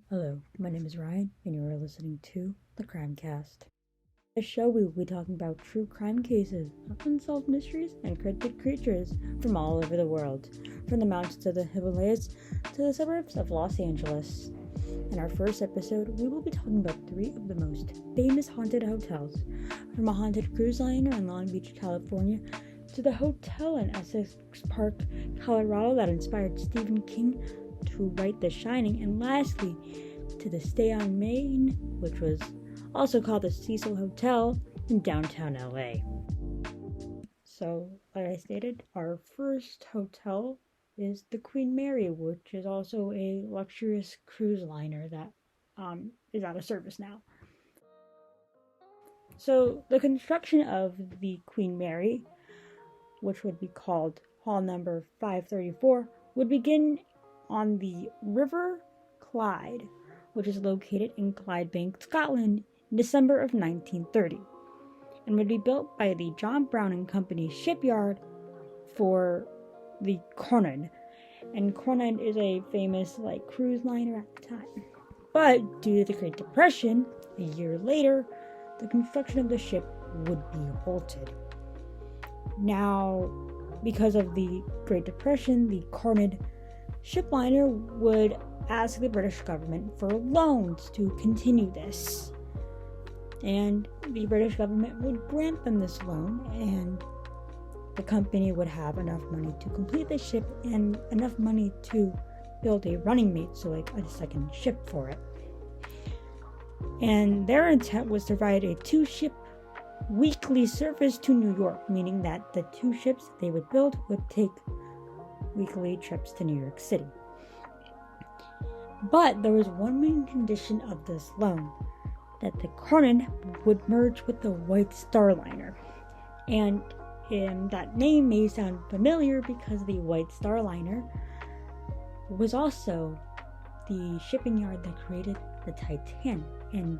Hello, my name is Ryan, and you are listening to the CrimeCast. This show we will be talking about true crime cases, unsolved mysteries, and cryptid creatures from all over the world, from the mountains of the Himalayas to the suburbs of Los Angeles. In our first episode, we will be talking about 3 of the most famous haunted hotels, from a haunted cruise liner in Long Beach, California, to the hotel in Estes Park, Colorado that inspired Stephen King to write The Shining, and lastly, to the stay on Main, which was also called the Cecil Hotel in downtown LA. So, like I stated, our first hotel is the Queen Mary, which is also a luxurious cruise liner that is out of service now. So, the construction of the Queen Mary, which would be called Hall number 534, would begin on the River Clyde, which is located in Clydebank, Scotland, in December of 1930, and would be built by the John Brown and Company shipyard for the Conan. And Conan is a famous cruise liner at the time. But due to the Great Depression, a year later, the construction of the ship would be halted. Now, because of the Great Depression, the Conan shipliner would ask the British government for loans to continue this. And the British government would grant them this loan, and the company would have enough money to complete the ship and enough money to build a running mate, so a second ship for it. And their intent was to provide a 2-ship weekly service to New York, meaning that the 2 ships they would build would take weekly trips to New York City. But there was one main condition of this loan, that the Conan would merge with the White Star Liner. And that name may sound familiar because the White Star Liner was also the shipping yard that created the Titanic. And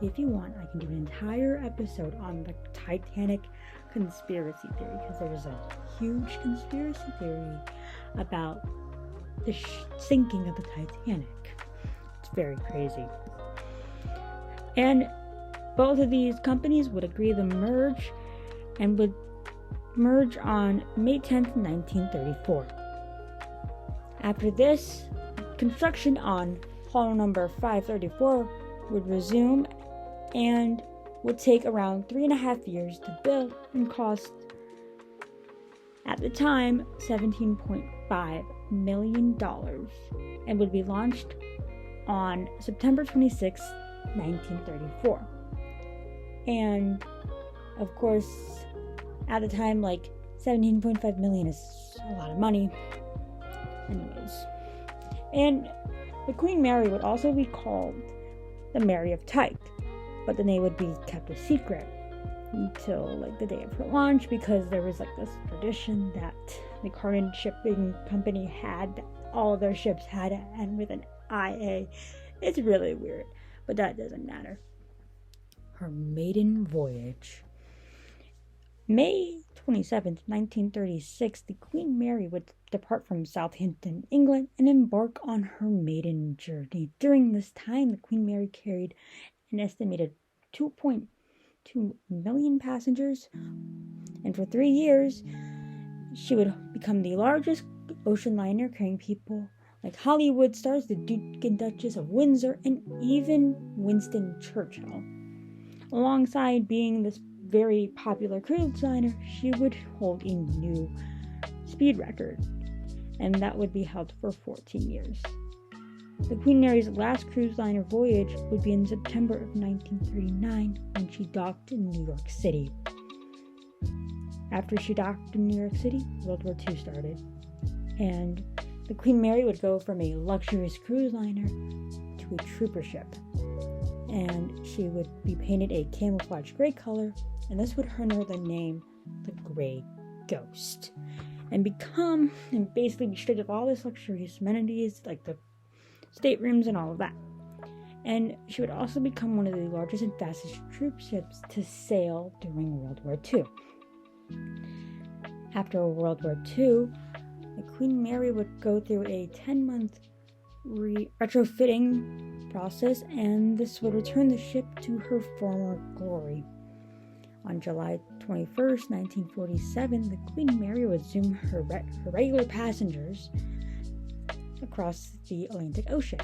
if you want, I can do an entire episode on the Titanic conspiracy theory, because there is a huge conspiracy theory about the sinking of the Titanic. It's very crazy. And both of these companies would agree to merge, and would merge on May 10th, 1934. After this, construction on Hall number 534 would resume and would take around 3.5 years to build and cost, at the time, $17.5 million, and would be launched on September 26, 1934. And of course, at the time, $17.5 million is a lot of money. Anyways. And the Queen Mary would also be called the Mary of Tyke, but the name would be kept a secret until the day of her launch, because there was this tradition that the Conan shipping company had, all of their ships had to end with an IA. It's really weird, but that doesn't matter. Her maiden voyage. May 27th, 1936, the Queen Mary would depart from Southampton, England, and embark on her maiden journey. During this time, the Queen Mary carried an estimated 2.2 million passengers, and for 3 years, she would become the largest ocean liner, carrying people like Hollywood stars, the Duke and Duchess of Windsor, and even Winston Churchill. Alongside being this very popular cruise liner, she would hold a new speed record, and that would be held for 14 years. The Queen Mary's last cruise liner voyage would be in September of 1939, when she docked in New York City. After she docked in New York City, World War II started, and the Queen Mary would go from a luxurious cruise liner to a trooper ship, and she would be painted a camouflage gray color, and this would earn her the name the Gray Ghost, and basically be stripped of all this luxurious amenities, like the staterooms and all of that. And she would also become one of the largest and fastest troop ships to sail during World War II. After World War II, the Queen Mary would go through a 10-month retrofitting process, and this would return the ship to her former glory. On July 21st, 1947, the Queen Mary would zoom her regular passengers across the Atlantic Ocean,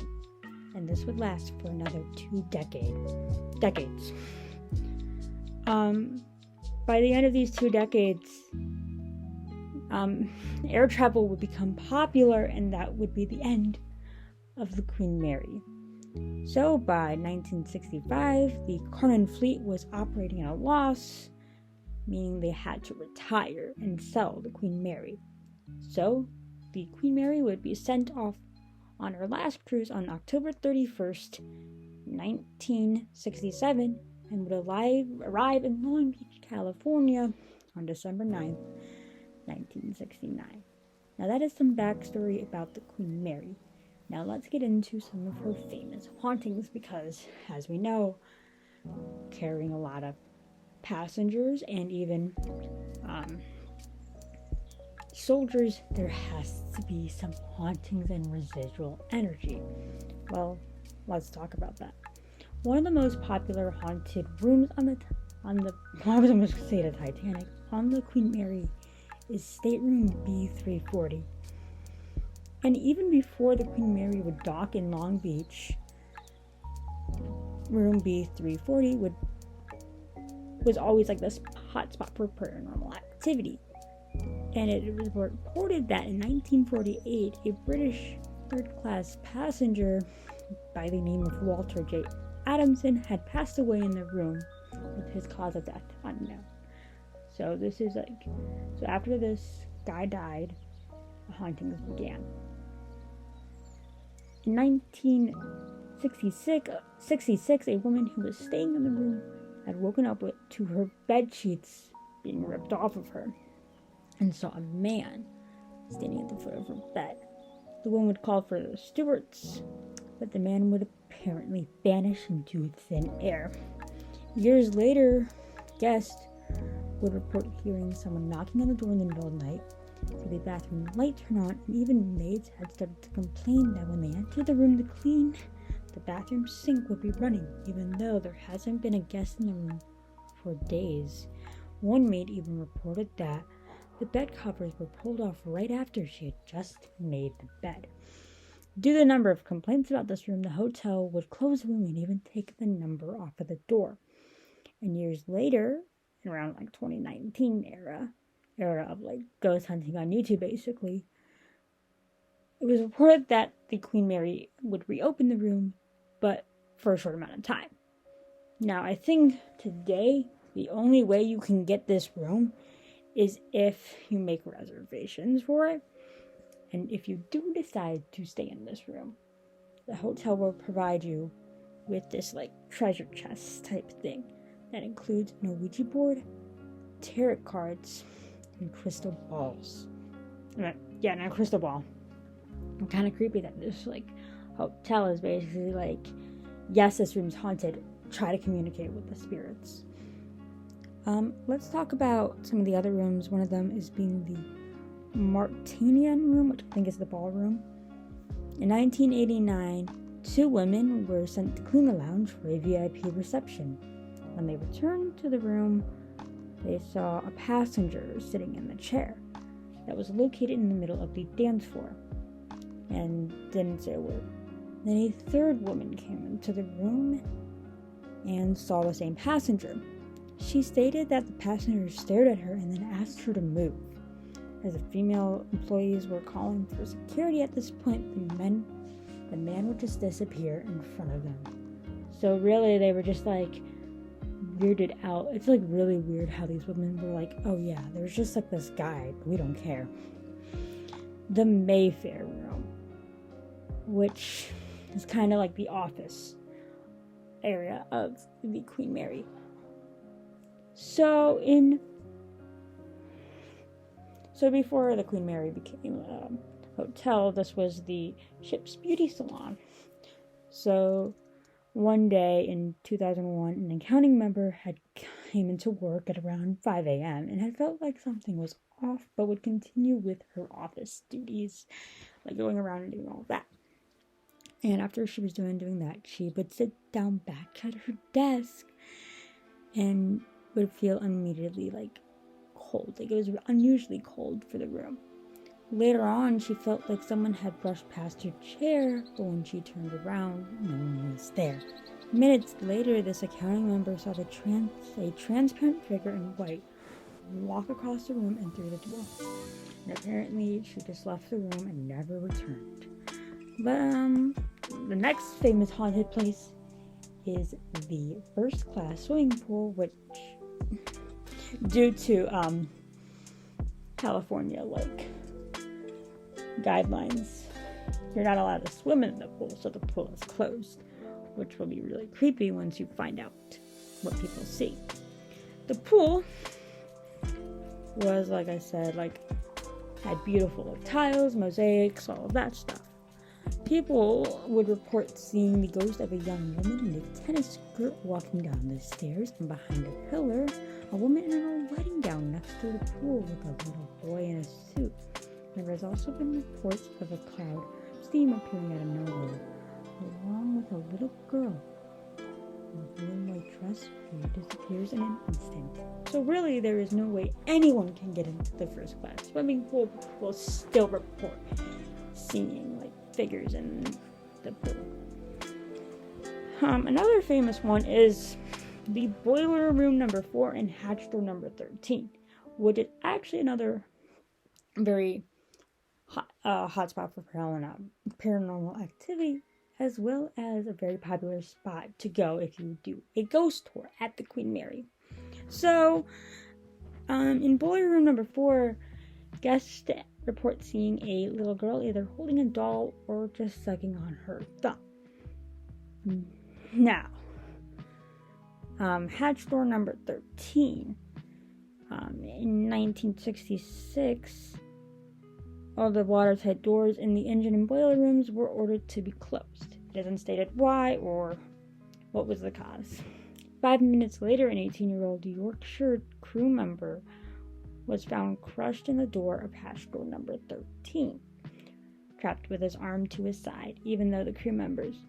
and this would last for another 2 decades. By the end of these 2 decades, air travel would become popular, and that would be the end of the Queen Mary. So by 1965, the Carnon fleet was operating at a loss, meaning they had to retire and sell the Queen Mary. So the Queen Mary would be sent off on her last cruise on October 31st, 1967, and would arrive in Long Beach, California on December 9th, 1969. Now that is some backstory about the Queen Mary. Now let's get into some of her famous hauntings, because, as we know, carrying a lot of passengers and even soldiers, there has to be some hauntings and residual energy. Well, let's talk about that. One of the most popular haunted rooms on the Titanic, on the Queen Mary, is stateroom B340. And even before the Queen Mary would dock in Long Beach, room B340 was always like this hotspot for paranormal activity. And it was reported that in 1948, a British third-class passenger by the name of Walter J. Adamson had passed away in the room, with his cause of death unknown. So after this guy died, the hauntings began. In 1966, a woman who was staying in the room had woken up to her bed sheets being ripped off of her, and saw a man standing at the foot of her bed. The woman would call for the stewards, but the man would apparently vanish into thin air. Years later, guests would report hearing someone knocking on the door in the middle of the night, see the bathroom light turn on, and even maids had started to complain that when they entered the room to clean, the bathroom sink would be running, even though there hasn't been a guest in the room for days. One maid even reported that the bed covers were pulled off right after she had just made the bed. Due to the number of complaints about this room, the hotel would close the room and even take the number off of the door. And years later, around 2019 era of ghost hunting on YouTube, basically, it was reported that the Queen Mary would reopen the room, but for a short amount of time. Now, I think today the only way you can get this room is if you make reservations for it. And if you do decide to stay in this room, the hotel will provide you with this treasure chest type thing that includes an Ouija board, tarot cards, and crystal balls. And a crystal ball. It's kind of creepy that this hotel is basically yes, this room's haunted. Try to communicate with the spirits. Let's talk about some of the other rooms. One of them is being the Martinian room, which I think is the ballroom. In 1989, 2 women were sent to clean the lounge for a VIP reception. When they returned to the room, they saw a passenger sitting in the chair that was located in the middle of the dance floor and didn't say a word. Then a 3rd woman came into the room and saw the same passenger. She stated that the passenger stared at her and then asked her to move. As the female employees were calling for security at this point, the man would just disappear in front of them. So really, they were just weirded out. It's really weird how these women were oh yeah, there's just this guy, but we don't care. The Mayfair room, which is kind of like the office area of the Queen Mary. So before the Queen Mary became a hotel, this was the ship's beauty salon. So one day in 2001, an accounting member had came into work at around 5 a.m. and had felt like something was off, but would continue with her office duties, going around and doing all that. And after she was doing that, she would sit down back at her desk and would feel immediately like cold. Like it was unusually cold for the room. Later on, she felt like someone had brushed past her chair, but when she turned around, no one was there. Minutes later, this accounting member saw a transparent figure in white walk across the room and through the door. And apparently, she just left the room and never returned. But the next famous haunted place is the first class swimming pool, which, due to California guidelines, you're not allowed to swim in the pool, so the pool is closed, which will be really creepy once you find out what people see. The pool was, like I said, had beautiful tiles, mosaics, all of that stuff. People would report seeing the ghost of a young woman in a tennis skirt walking down the stairs, and behind a pillar, a woman in a wedding gown next to the pool with a little boy in a suit. There has also been reports of a cloud of steam appearing out of nowhere, along with a little girl in a blue and white dress who disappears in an instant. So really, there is no way anyone can get into the first class swimming pool will still report seeing figures in the pool. Another famous one is the boiler room number 4 and hatch door number 13, which is actually another very hot spot for paranormal activity, as well as a very popular spot to go if you do a ghost tour at the Queen Mary. So, in boiler room number 4, guests report seeing a little girl either holding a doll or just sucking on her thumb. Now, hatch door number 13. In 1966, all the watertight doors in the engine and boiler rooms were ordered to be closed. It isn't stated why or what was the cause. 5 minutes later, an 18-year-old Yorkshire crew member was found crushed in the door of hatch door number 13, trapped with his arm to his side. Even though crew members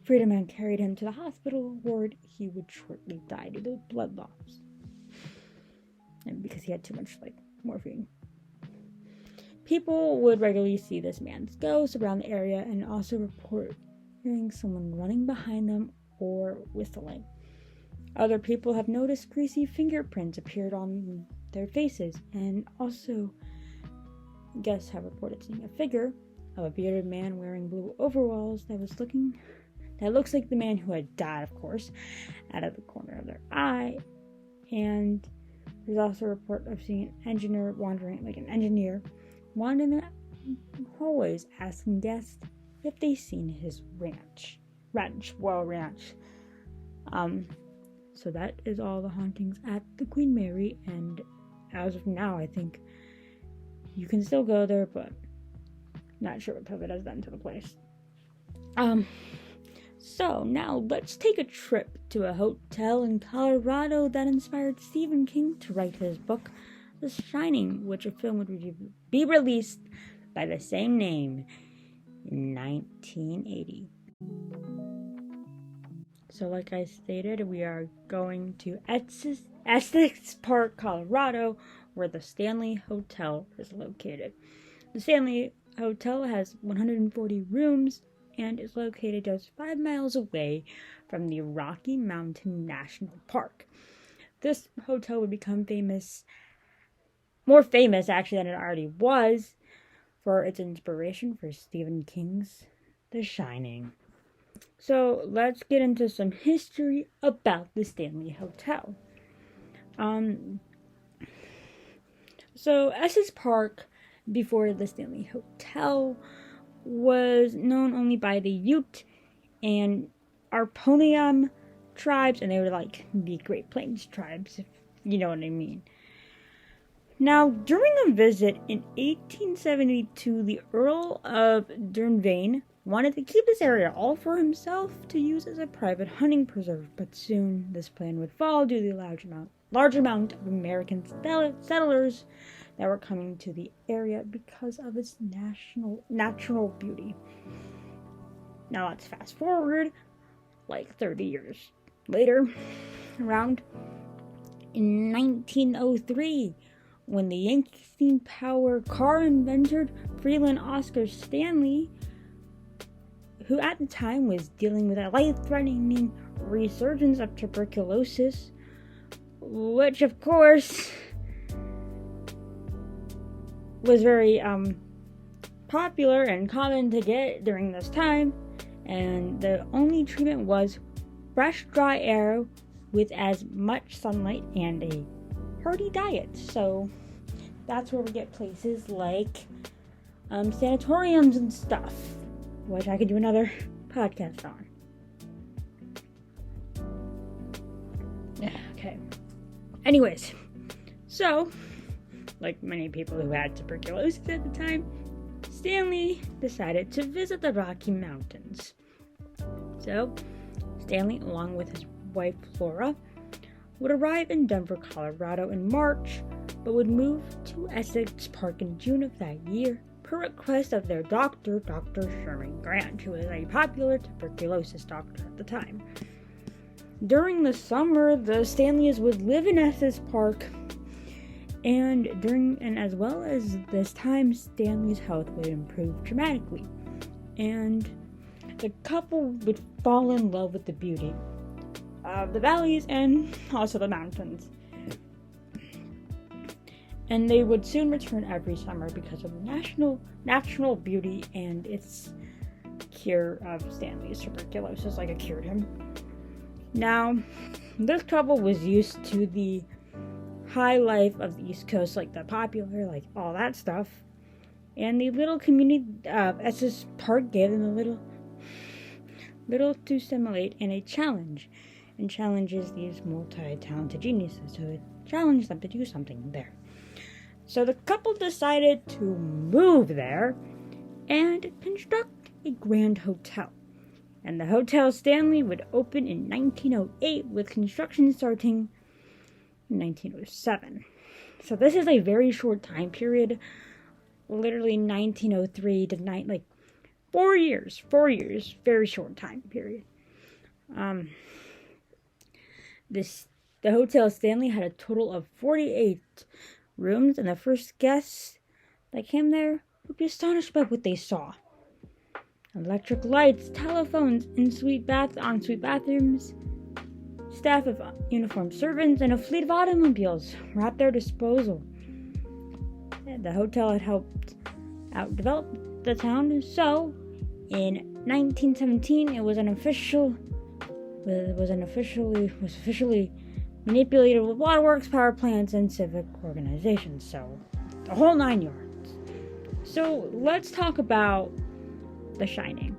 freedom and carried him to the hospital ward, he would shortly die due to blood loss, and because he had too much morphine. People would regularly see this man's ghost around the area and also report hearing someone running behind them or whistling. Other people have noticed greasy fingerprints appeared on their faces, and also guests have reported seeing a figure of a bearded man wearing blue overalls that looks like the man who had died, of course, out of the corner of their eye. And there's also a report of seeing an engineer wandering the hallways, asking guests if they've seen his ranch. So that is all the hauntings at the Queen Mary, and as of now, I think you can still go there, but not sure what COVID has done to the place. So now let's take a trip to a hotel in Colorado that inspired Stephen King to write his book, The Shining, which a film would be released by the same name in 1980. So like I stated, we are going to Estes Park, Colorado, where the Stanley Hotel is located. The Stanley Hotel has 140 rooms and is located just 5 miles away from the Rocky Mountain National Park. This hotel would become more famous actually than it already was, for its inspiration for Stephen King's The Shining. So let's get into some history about the Stanley Hotel. So Estes Park, before the Stanley Hotel, was known only by the Ute and Arponium tribes, and they were the Great Plains tribes, if you know what I mean. Now, during a visit in 1872, the Earl of Dunvein wanted to keep this area all for himself to use as a private hunting preserve, but soon this plan would fall due to the large amount of American settlers that were coming to the area because of its natural beauty. Now let's fast forward like 30 years later, around in 1903, when the Yankee steam power car inventor Brillion Oscar Stanley, who at the time was dealing with a life-threatening resurgence of tuberculosis, which of course was very popular and common to get during this time, and the only treatment was fresh, dry air with as much sunlight and a hearty diet. So that's where we get places like sanatoriums and stuff, which I could do another podcast on. Okay. Anyways, so like many people who had tuberculosis at the time, Stanley decided to visit the Rocky Mountains. So Stanley, along with his wife Flora, would arrive in Denver, Colorado in March, but would move to Estes Park in June of that year, per request of their doctor, Dr. Sherman Grant, who was a popular tuberculosis doctor at the time. During the summer, the Stanleys would live in Estes Park, and as well as this time, Stanley's health would improve dramatically, and the couple would fall in love with the beauty of the valleys and also the mountains. And they would soon return every summer because of the natural beauty and its cure of Stanley's tuberculosis, like it cured him. Now, this couple was used to the high life of the East Coast, like the popular, like all that stuff. And the little community of Estes Park gave them a little to simulate and a challenge. And challenges these multi-talented geniuses. So it challenged them to do something there. So the couple decided to move there and construct a grand hotel. And the Hotel Stanley would open in 1908, with construction starting in 1907. So this is a very short time period, literally 1903 to 4 years, very short time period. The Hotel Stanley had a total of 48 rooms, and the first guests that came there would be astonished by what they saw. Electric lights, telephones, ensuite bathrooms, staff of uniformed servants, and a fleet of automobiles were at their disposal. The hotel had helped outdevelop the town, so in 1917 it was officially manipulated with waterworks, power plants, and civic organizations. So the whole 9 yards. So let's talk about The Shining.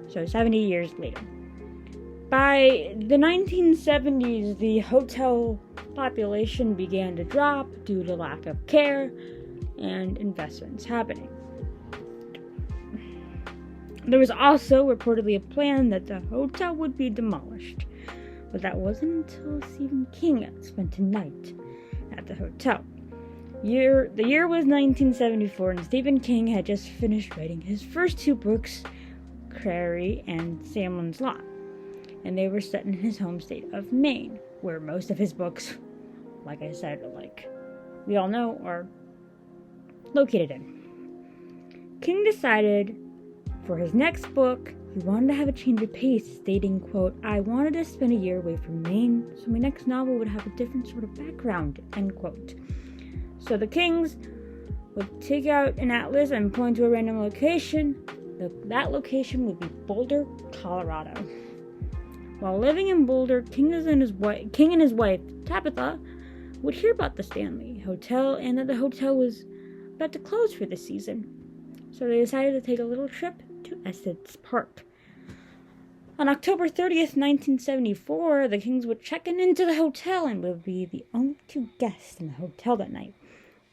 So 70 years later. By the 1970s, the hotel population began to drop due to lack of care and investments happening. There was also reportedly a plan that the hotel would be demolished, but that wasn't until Stephen King spent a night at the hotel. The year was 1974, and Stephen King had just finished writing his first two books, Prairie and Salmon's Lot, and they were set in his home state of Maine, where most of his books, like I said, like we all know, are located in. King decided for his next book, he wanted to have a change of pace, stating, quote, "I wanted to spend a year away from Maine, so my next novel would have a different sort of background," end quote. So the Kings would take out an atlas and point to a random location. That location would be Boulder, Colorado. While living in Boulder, King and his wife, Tabitha, would hear about the Stanley Hotel and that the hotel was about to close for the season. So they decided to take a little trip to Estes Park. On October 30th, 1974, the Kings would check into the hotel and would be the only two guests in the hotel that night,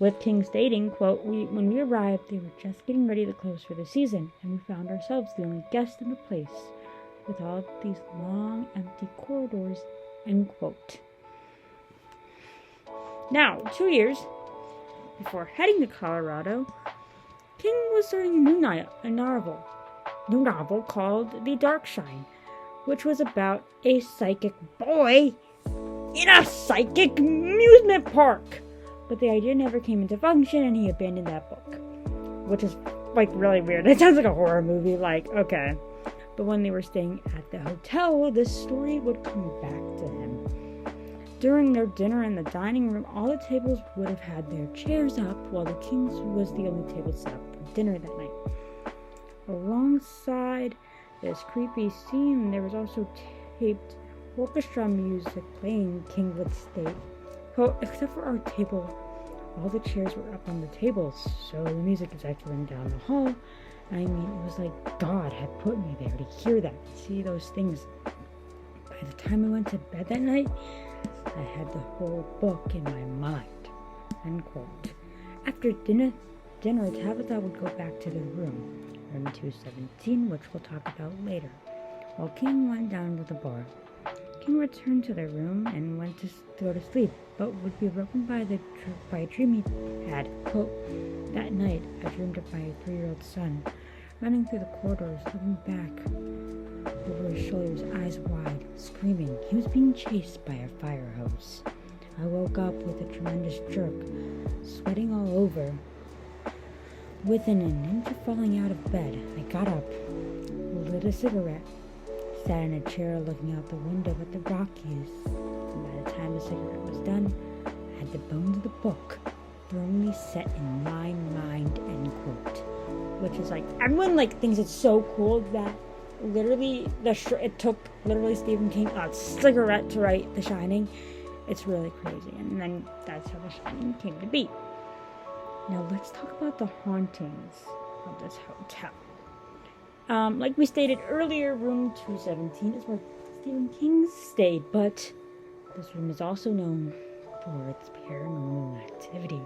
with King stating, quote, when we arrived, they were just getting ready to close for the season, and we found ourselves the only guests in the place, with all these long, empty corridors," end quote. Now, 2 years Before heading to Colorado, King was starting a new novel called The Dark Shine, which was about a psychic boy in a psychic amusement park. But the idea never came into function, and he abandoned that book, which is like really weird. It sounds like a horror movie, like, okay. But when they were staying at the hotel, this story would come back to him. During their dinner in the dining room, all the tables would have had their chairs up, while the King's was the only table set up for dinner that night. Alongside this creepy scene, there was also taped orchestra music playing. King would state, quote, except for our table, all the chairs were up on the tables, so the music is echoing down the hall. I mean, it was like God had put me there to hear that, see those things. By the time I went to bed that night, I had the whole book in my mind, end quote. After dinner, Tabitha would go back to the room 217, which we'll talk about later, while King went down to the bar. King returned to the room and went to go to sleep, but would be woken by a dream he had. Quote, that night, I dreamed of my 3-year-old son running through the corridors, looking back over his shoulders, eyes wide, screaming. He was being chased by a fire hose. I woke up with a tremendous jerk, sweating all over. Within an inch of falling out of bed, I got up, lit a cigarette, sat in a chair looking out the window at the Rockies, and by the time the cigarette was done, I had the bones of the book firmly set in my mind, end quote. Which is like, everyone like thinks it's so cool that literally it took Stephen King a cigarette to write The Shining. It's really crazy, and then that's how The Shining came to be. Now let's talk about the hauntings of this hotel. Like we stated earlier, room 217 is where Stephen King stayed, but this room is also known for its paranormal activity.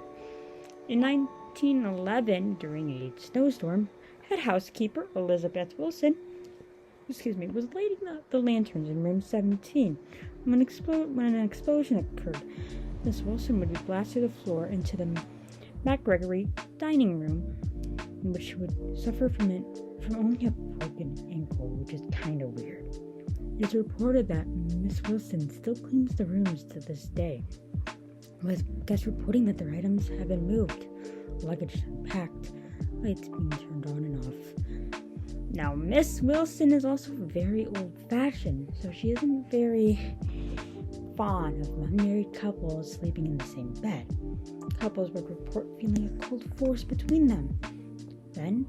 In 1911, during a snowstorm, head housekeeper Elizabeth Wilson, was lighting the lanterns in room 17 when an explosion occurred. Miss Wilson would be blasted to the floor into the MacGregory dining room, in which she would suffer from only a broken ankle, which is kind of weird. It's reported that Miss Wilson still cleans the rooms to this day, with guests reporting that their items have been moved, luggage packed, lights being turned on and off. Now, Miss Wilson is also very old-fashioned, so she isn't very fond of unmarried couples sleeping in the same bed. Couples would report feeling a cold force between them. Then,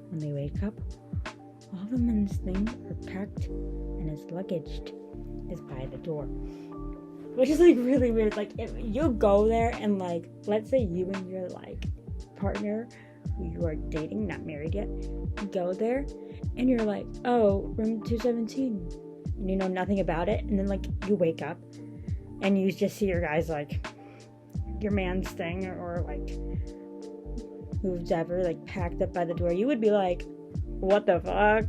when they wake up, all the men's things are packed and his luggage is by the door. Which is like really weird. Like, if you go there and like, let's say you and your like partner who you are dating, not married yet, go there and you're like, oh, room 217, and you know nothing about it, and then like you wake up and you just see your guys like your man's thing or like who's ever like packed up by the door, you would be like, what the fuck?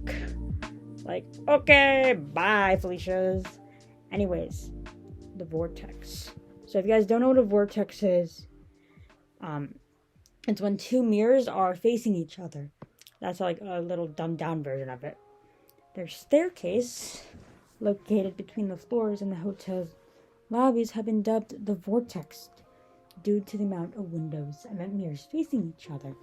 Like, okay, bye, Felicia's. Anyways, the vortex. So if you guys don't know what a vortex is, it's when two mirrors are facing each other. That's like a little dumbed down version of it. Their staircase, located between the floors in the hotel's lobbies, have been dubbed the vortex due to the amount of windows and mirrors facing each other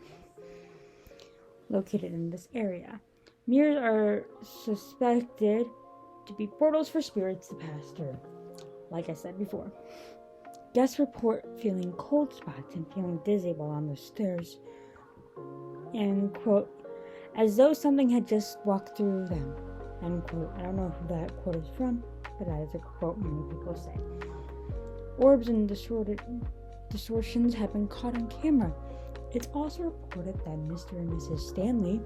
located in this area. Mirrors are suspected to be portals for spirits to pass through, like I said before. Guests report feeling cold spots and feeling dizzy while on the stairs, and quote, as though something had just walked through them, end quote. I don't know who that quote is from, but that is a quote many people say. Orbs and distortions have been caught on camera. It's also reported that Mr. and Mrs. Stanley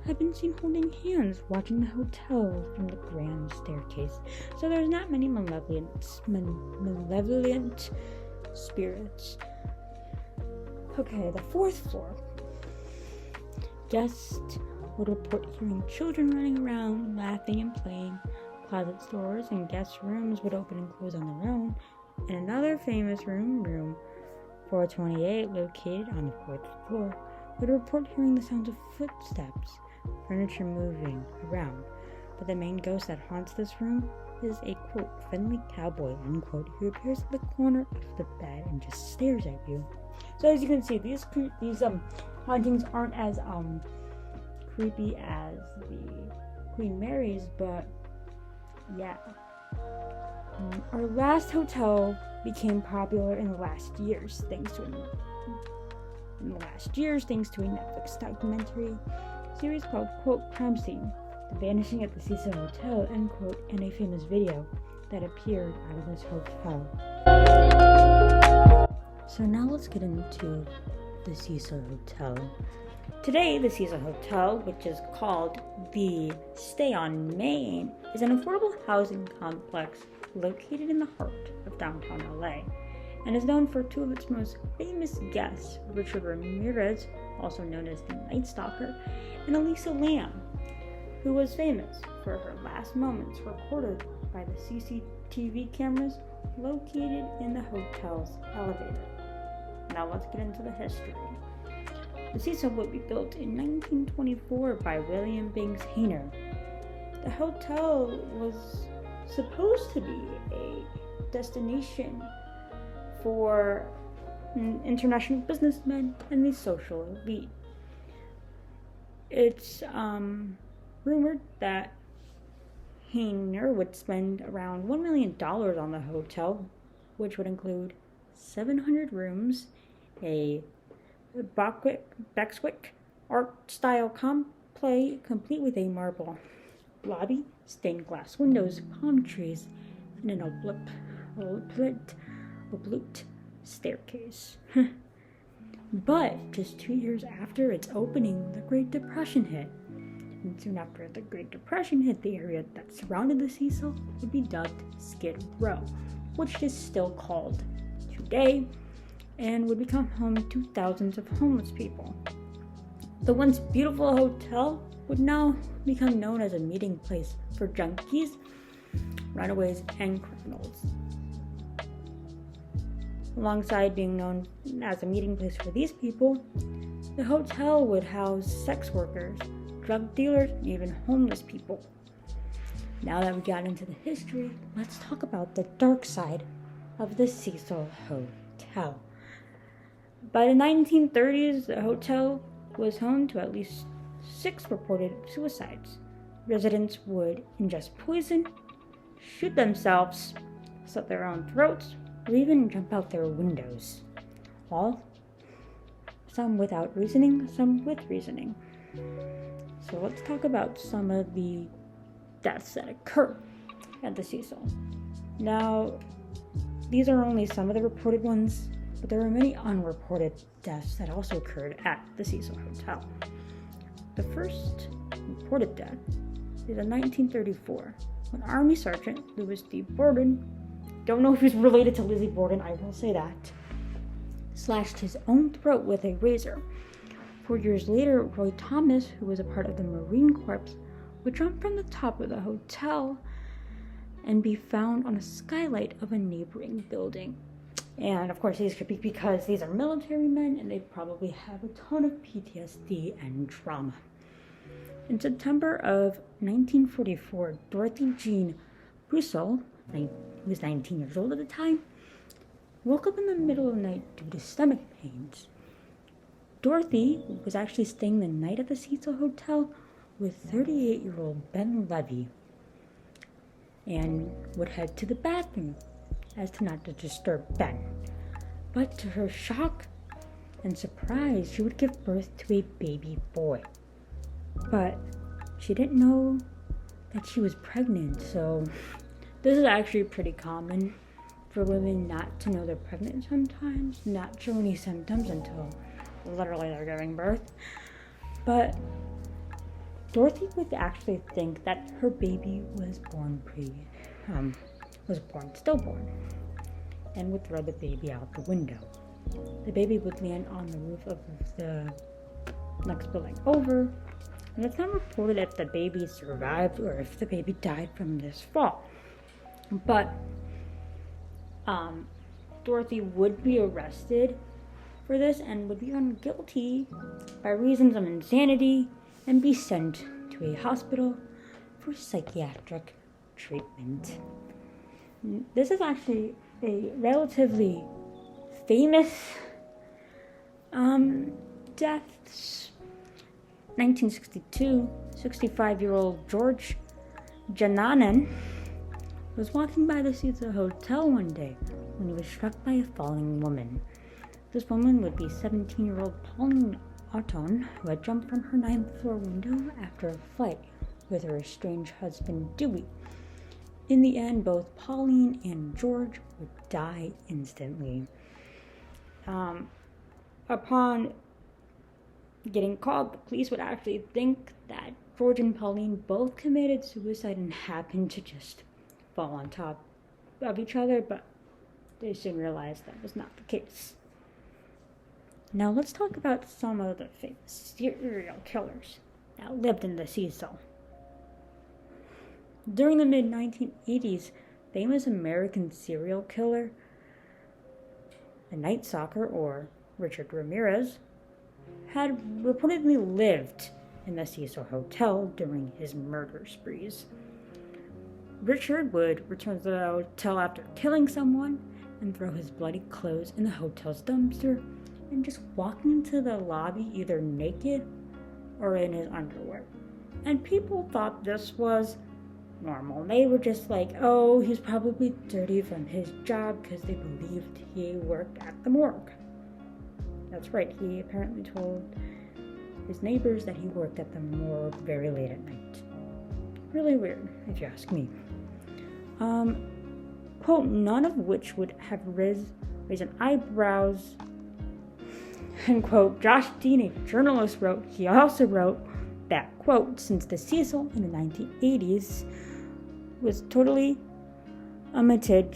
have been seen holding hands watching the hotel from the grand staircase. So there's not many malevolent spirits. Okay, the 4th floor. Guests would report hearing children running around, laughing and playing. Closet doors and guest rooms would open and close on their own. And another famous room 428, located on the 4th floor, would report hearing the sounds of footsteps, furniture moving around. But the main ghost that haunts this room is a, quote, friendly cowboy, unquote, who appears at the corner of the bed and just stares at you. So as you can see, these hauntings aren't as creepy as the Queen Mary's, but yeah. Our last hotel became popular in the last years thanks to a Netflix documentary series called, quote, Crime Scene, The Vanishing at the Cecil Hotel, end quote, and a famous video that appeared out of this hotel. So now let's get into the Cecil Hotel. Today, the Cecil Hotel, which is called the Stay on Main, is an affordable housing complex located in the heart of downtown LA, and is known for two of its most famous guests, Richard Ramirez, also known as the Night Stalker, and Elisa Lam, who was famous for her last moments recorded by the CCTV cameras located in the hotel's elevator. Now let's get into the history. The Cecil would be built in 1924 by William Banks Hayner. The hotel was supposed to be a destination for international businessmen and the social elite. It's rumored that Hayner would spend around $1 million on the hotel, which would include 700 rooms, a Buckwick art-style complex complete with a marble lobby, stained glass windows, palm trees, and an oblate staircase. But just 2 years after its opening, the Great Depression hit. And soon after the Great Depression hit, the area that surrounded the Cecil would be dubbed Skid Row, which is still called today, and would become home to thousands of homeless people. The once beautiful hotel would now become known as a meeting place for junkies, runaways, and criminals. Alongside being known as a meeting place for these people, the hotel would house sex workers, drug dealers, and even homeless people. Now that we got into the history, let's talk about the dark side of the Cecil Hotel. By the 1930s, the hotel was home to at least 6 reported suicides. Residents would ingest poison, shoot themselves, slit their own throats, or even jump out their windows. Some without reasoning, some with reasoning. So let's talk about some of the deaths that occur at the Cecil. Now, these are only some of the reported ones, but there are many unreported deaths that also occurred at the Cecil Hotel. The first reported death is in 1934, when Army Sergeant Louis D. Borden, don't know if he's related to Lizzie Borden, I will say that, slashed his own throat with a razor. 4 years later, Roy Thomas, who was a part of the Marine Corps, would jump from the top of the hotel and be found on a skylight of a neighboring building. And of course, these could be because these are military men and they probably have a ton of PTSD and trauma. In September of 1944, Dorothy Jean Brussel, who was 19 years old at the time, woke up in the middle of the night due to stomach pains. Dorothy was actually staying the night at the Cecil Hotel with 38-year-old Ben Levy and would head to the bathroom as to not to disturb Ben. But to her shock and surprise, she would give birth to a baby boy. But she didn't know that she was pregnant, so this is actually pretty common for women not to know they're pregnant sometimes, not show any symptoms until literally they're giving birth. But Dorothy would actually think that her baby was stillborn, and would throw the baby out the window. The baby would land on the roof of the next building over, and it's not reported if the baby survived or if the baby died from this fall. But Dorothy would be arrested for this and would be found guilty by reasons of insanity and be sent to a hospital for psychiatric treatment. This is actually a relatively famous death. 1962, 65-year-old George Jananen was walking by the Cecil Hotel one day when he was struck by a falling woman. This woman would be 17-year-old Pauline Auton, who had jumped from her 9th floor window after a fight with her estranged husband Dewey. In the end, both Pauline and George would die instantly. Upon getting called, the police would actually think that George and Pauline both committed suicide and happened to just fall on top of each other, but they soon realized that was not the case. Now let's talk about some of the famous serial killers that lived in the Cecil. During the mid-1980s, famous American serial killer, the Night Stalker, or Richard Ramirez, had reportedly lived in the Cecil Hotel during his murder sprees. Richard would return to the hotel after killing someone and throw his bloody clothes in the hotel's dumpster and just walk into the lobby either naked or in his underwear. And people thought this was normal. They were just like, oh, he's probably dirty from his job, because they believed he worked at the morgue. That's right, he apparently told his neighbors that he worked at the morgue very late at night. Really weird, if you ask me. Quote, none of which would have raised an eyebrows. And quote, Josh Dean, a journalist, wrote, he also wrote that, quote, since the Cecil in the 1980s was totally amidst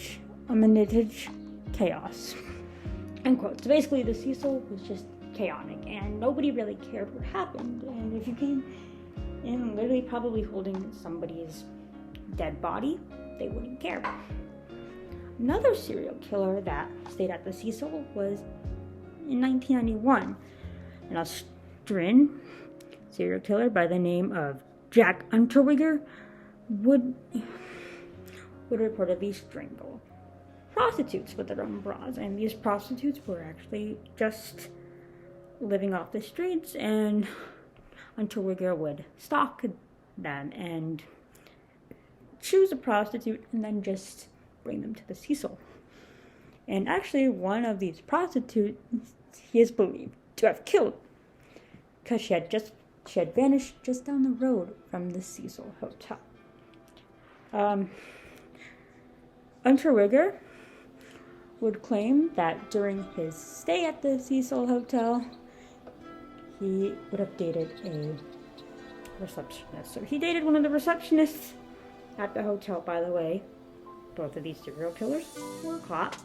chaos. End quote. So basically, the Cecil was just chaotic, and nobody really cared what happened. And if you came in literally probably holding somebody's dead body, they wouldn't care. Another serial killer that stayed at the Cecil was in 1991, an Austrian serial killer by the name of Jack Unterweger would reportedly strangle prostitutes with their own bras, and these prostitutes were actually just living off the streets, and Unterweger would stalk them and choose a prostitute and then just bring them to the Cecil. And actually, one of these prostitutes he is believed to have killed because she had vanished just down the road from the Cecil Hotel. Unterweger would claim that during his stay at the Cecil Hotel, he would have dated a receptionist. So he dated one of the receptionists at the hotel, by the way. Both of these serial killers were caught.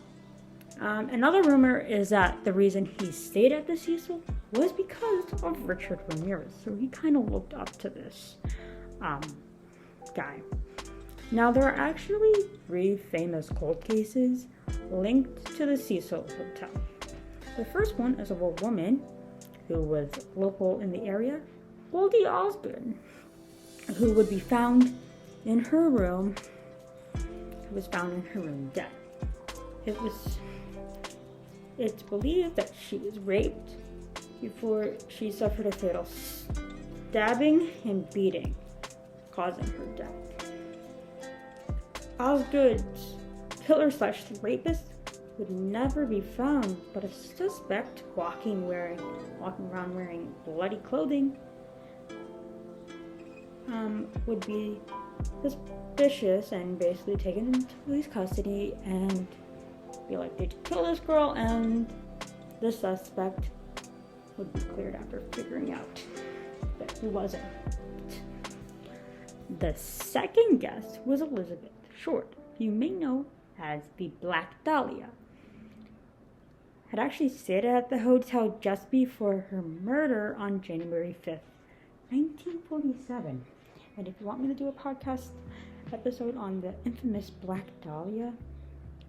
Another rumor is that the reason he stayed at the Cecil was because of Richard Ramirez. So he kind of looked up to this guy. Now, there are actually 3 famous cold cases linked to the Cecil Hotel. The first one is of a woman who was local in the area, Goldie Osgood, who would be found in her room. Dead. It's believed that she was raped before she suffered a fatal stabbing and beating, causing her death. Osgood's killer/rapist would never be found, but a suspect walking around wearing bloody clothing would be suspicious and basically taken into police custody and be like, did you kill this girl? And the suspect would be cleared after figuring out that he wasn't. The second guest was Elizabeth Short, who you may know as the Black Dahlia. Had actually stayed at the hotel just before her murder on January 5th, 1947. And if you want me to do a podcast episode on the infamous Black Dahlia,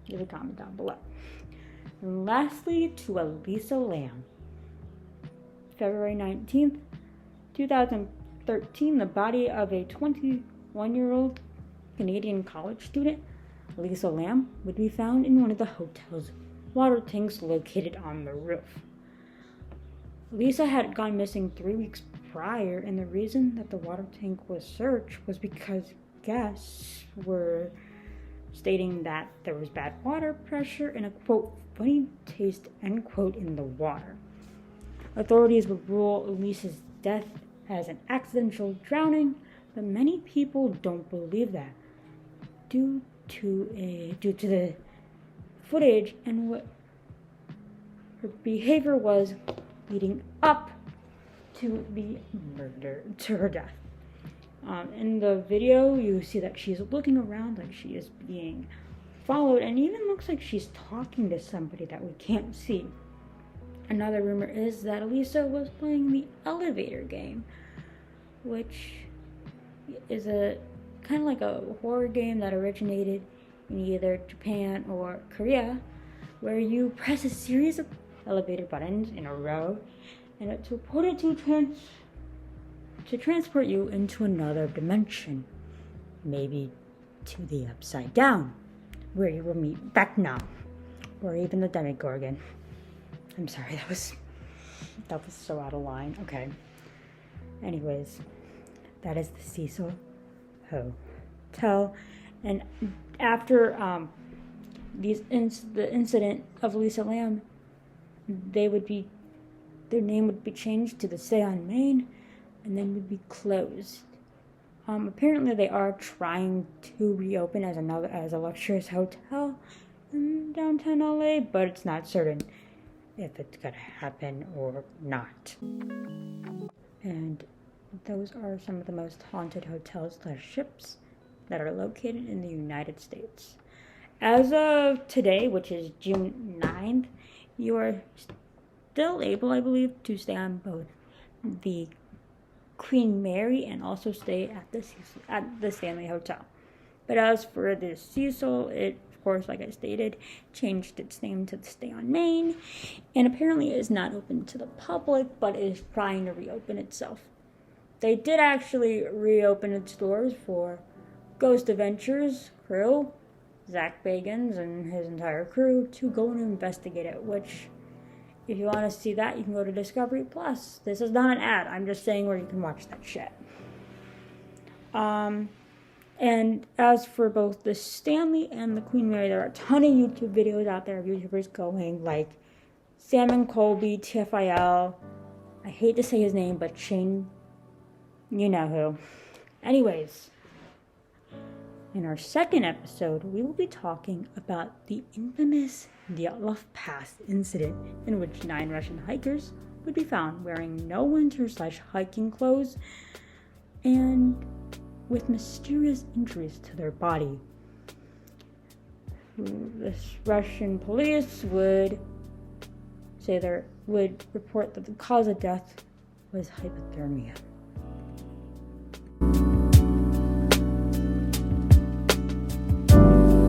leave a comment down below. And lastly, to Elisa Lam. February 19th, 2013, the body of a 21-year-old Canadian college student, Elisa Lam, would be found in one of the hotel's water tanks located on the roof. Elisa had gone missing 3 weeks prior, and the reason that the water tank was searched was because guests were stating that there was bad water pressure and a, quote, funny taste, end quote, in the water. Authorities would rule Elisa's death as an accidental drowning, but many people don't believe that due to the footage and what her behavior was leading up to the murder, to her death. In the video, you see that she's looking around like she is being followed, and even looks like she's talking to somebody that we can't see. Another rumor is that Elisa was playing the elevator game, which is a kind of like a horror game that originated in either Japan or Korea, where you press a series of elevator buttons in a row, and it's reported to transport you into another dimension, maybe to the upside down, where you will meet Vecna, or even the Demogorgon. I'm sorry, that was so out of line. Okay. Anyways, that is the Cecil Hotel, and after the incident of Elisa Lam, their name would be changed to the Stay on Main, and then would be closed. Apparently, they are trying to reopen as a luxurious hotel in downtown LA, but it's not certain if it's gonna happen or not. And those are some of the most haunted hotels/ships that are located in the United States. As of today, which is June 9th, you are still able, I believe, to stay on both the Queen Mary and also stay at the Stanley Hotel. But as for the Cecil, it, of course, like I stated, changed its name to the Stay on Main, and apparently is not open to the public, but is trying to reopen itself. They did actually reopen its doors for Ghost Adventures crew, Zach Bagans and his entire crew, to go and investigate it, which, if you want to see that, you can go to Discovery Plus. This is not an ad. I'm just saying where you can watch that shit. And as for both the Stanley and the Queen Mary, there are a ton of YouTube videos out there of YouTubers going, like Sam Colby, TFIL. I hate to say his name, but Shane, you know who. Anyways, in our second episode, we will be talking about the infamous Dyatlov Pass incident, in which 9 Russian hikers would be found wearing no winter/hiking clothes and with mysterious injuries to their body. This Russian police would report that the cause of death was hypothermia.